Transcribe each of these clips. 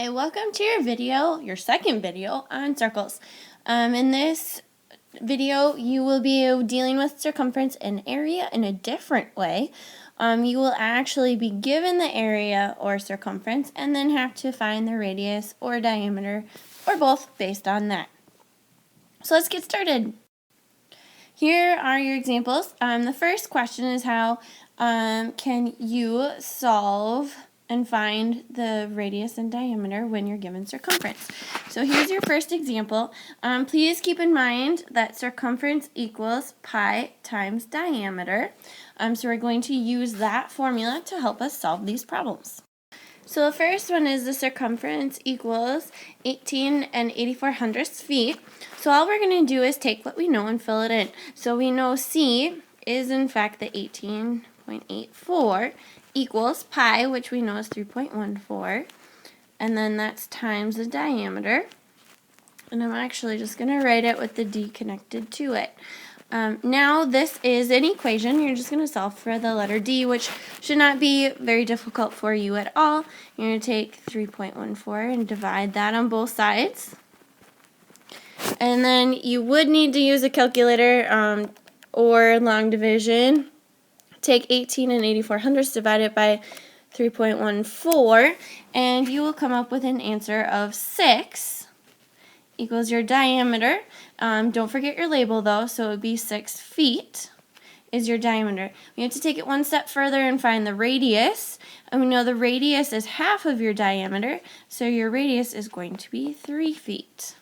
Hi, welcome to your second video on circles. In this video, you will be dealing with circumference and area in a different way. You will actually be given the area or circumference and then have to find the radius or diameter or both based on that. So let's get started. Here are your examples. The first question is how can you solve and find the radius and diameter when you're given circumference. So here's your first example. Please keep in mind that circumference equals pi times diameter. So we're going to use that formula to help us solve these problems. So the first one is the circumference equals 18 84/100 feet. So all we're going to do is take what we know and fill it in. So we know C is in fact the 18.84 equals pi, which we know is 3.14, and then that's times the diameter. And I'm actually just going to write it with the D connected to it. Now this is an equation. You're just going to solve for the letter D, which should not be very difficult for you at all. You're going to take 3.14 and divide that on both sides. And then you would need to use a calculator or long division. Take 18 84/100, divide it by 3.14, and you will come up with an answer of 6 equals your diameter. Don't forget your label though, so it would be 6 feet is your diameter. We have to take it one step further and find the radius, and we know the radius is half of your diameter, so your radius is going to be 3 feet.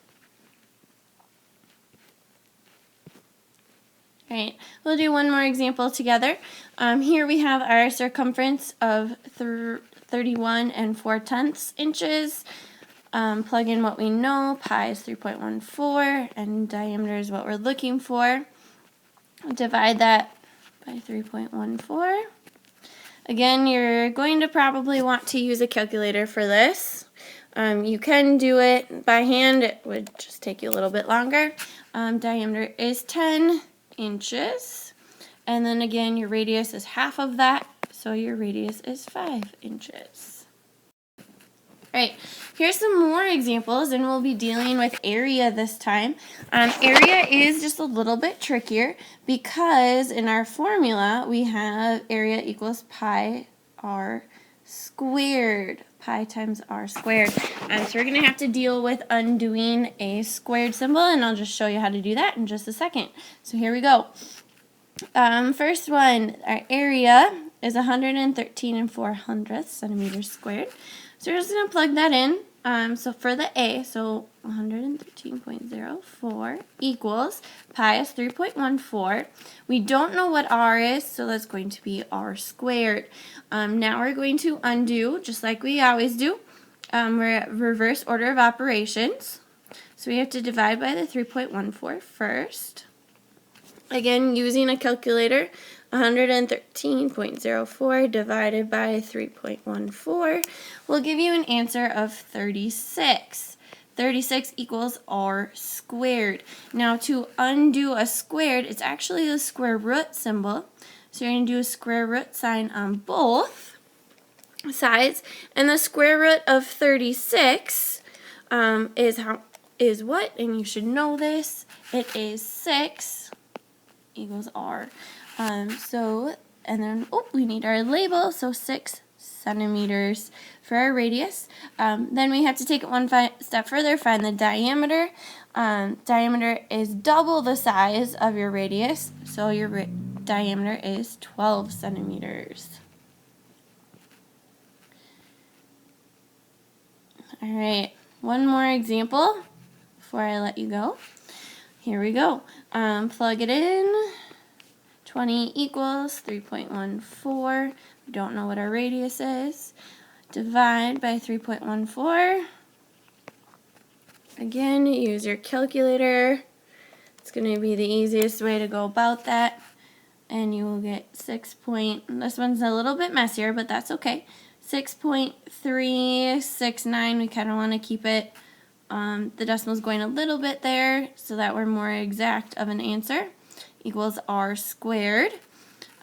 Alright, we'll do one more example together. Here we have our circumference of 31 4/10 inches. Plug in what we know. Pi is 3.14 and diameter is what we're looking for. Divide that by 3.14. Again, you're going to probably want to use a calculator for this. You can do it by hand. It would just take you a little bit longer. Diameter is 10 inches, and then again your radius is half of that, so your radius is 5 inches. Alright, here's some more examples, and we'll be dealing with area this time. Area is just a little bit trickier because in our formula we have area equals pi r squared. Pi times r squared. So we're going to have to deal with undoing a squared symbol, and I'll just show you how to do that in just a second. So here we go. First one, our area is 113 4/100 centimeters squared. So we're just going to plug that in. So for the A, so 113.04 equals pi is 3.14. We don't know what r is, so that's going to be r squared. Now we're going to undo, just like we always do. We're at reverse order of operations. So we have to divide by the 3.14 first. Again, using a calculator, 113.04 divided by 3.14 will give you an answer of 36. 36 equals r squared. Now to undo a squared, it's actually the square root symbol. So you're going to do a square root sign on both sides. And the square root of 36 is what? And you should know this. It is 6 equals r. And then we need our label, so 6 centimeters for our radius. Then we have to take it one step further, find the diameter. Diameter is double the size of your radius, so your diameter is 12 centimeters. Alright, one more example before I let you go. Here we go. Plug it in. 20 equals 3.14. We don't know what our radius is. Divide by 3.14. Again, use your calculator. It's going to be the easiest way to go about that. And you will get this one's a little bit messier, but that's okay. 6.369. We kind of want to keep it, the decimal's going a little bit there so that we're more exact of an answer. Equals r squared.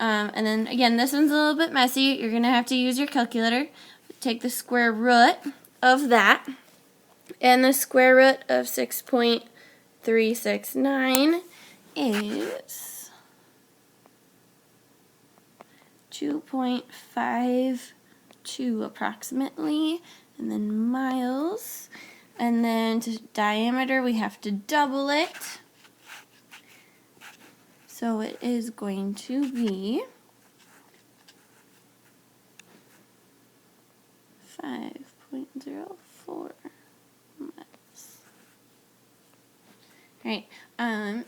And then again, this one's a little bit messy. You're going to have to use your calculator. Take the square root of that. And the square root of 6.369 is 2.52 approximately, and then miles. And then to diameter, we have to double it. So it is going to be 5.04 miles. All right.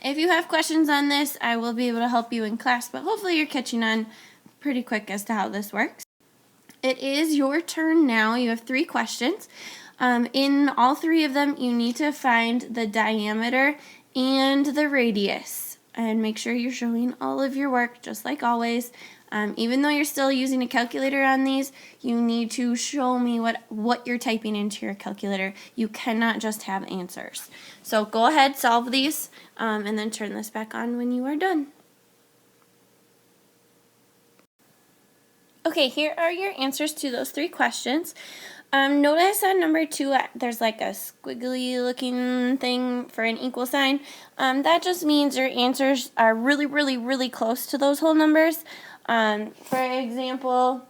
If you have questions on this, I will be able to help you in class, but hopefully you're catching on pretty quick as to how this works. It is your turn now. You have 3 questions. In all 3 of them, you need to find the diameter and the radius. And make sure you're showing all of your work, just like always. Even though you're still using a calculator on these, you need to show me what you're typing into your calculator. You cannot just have answers. So go ahead, solve these, and then turn this back on when you are done. Okay, here are your answers to those 3 questions. Notice on number 2, there's like a squiggly looking thing for an equal sign. That just means your answers are really, really, really close to those whole numbers. For example,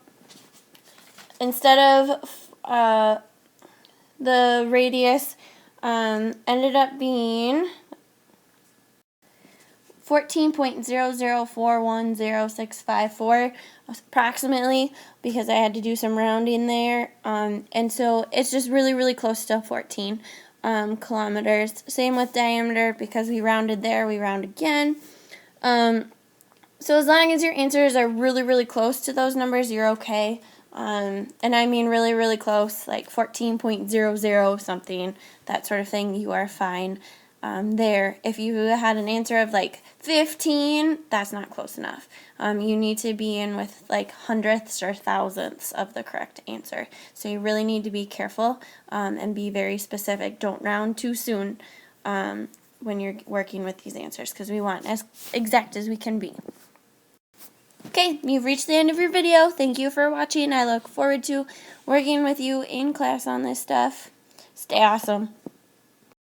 instead of the radius ended up being 14.0041064 approximately, because I had to do some rounding there, and so it's just really, really close to 14 kilometers. Same with diameter, because we rounded there, we round again. So as long as your answers are really, really close to those numbers, you're okay. And I mean really, really close, like 14.00 something, that sort of thing, you are fine. There, if you had an answer of like 15, that's not close enough. You need to be in with like hundredths or thousandths of the correct answer. So you really need to be careful and be very specific. Don't round too soon when you're working with these answers, because we want as exact as we can be. Okay, you've reached the end of your video. Thank you for watching. I look forward to working with you in class on this stuff. Stay awesome.